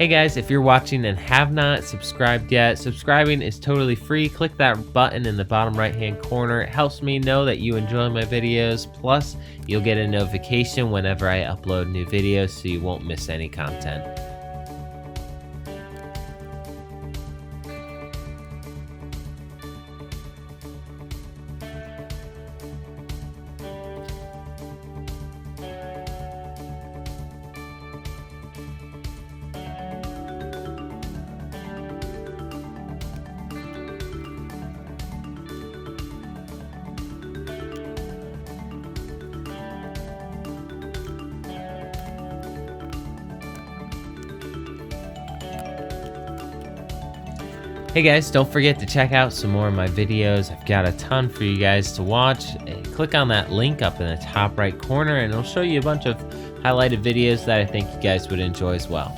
Hey guys, if you're watching and have not subscribed yet, subscribing is totally free. Click that button in the bottom right hand corner. It helps me know that you enjoy my videos. Plus, you'll get a notification whenever I upload new videos so you won't miss any content. Hey guys, don't forget to check out some more of my videos. I've got a ton for you guys to watch. Click on that link up in the top right corner and it'll show you a bunch of highlighted videos that I think you guys would enjoy as well.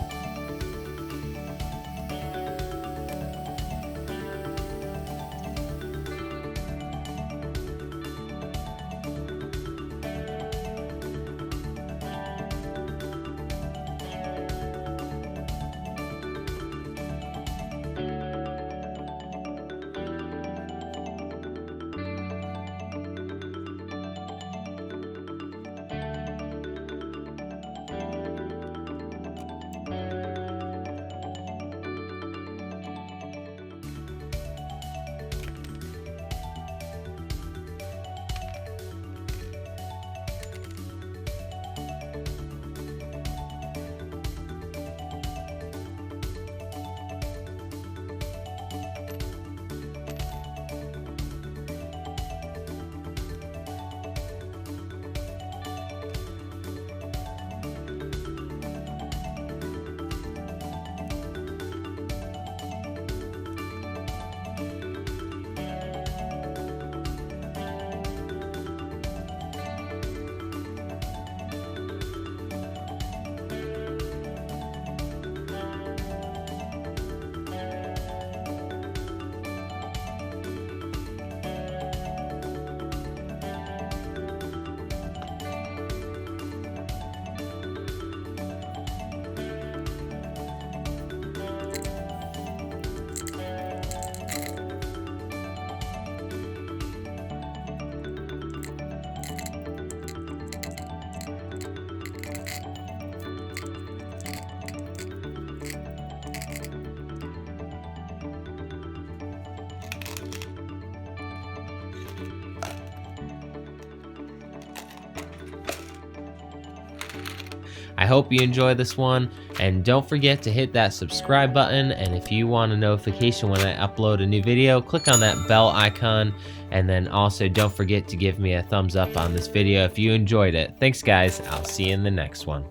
I hope you enjoy this one, and don't forget to hit that subscribe button, and if you want a notification when I upload a new video, click on that bell icon, and then also don't forget to give me a thumbs up on this video if you enjoyed it. Thanks guys, I'll see you in the next one.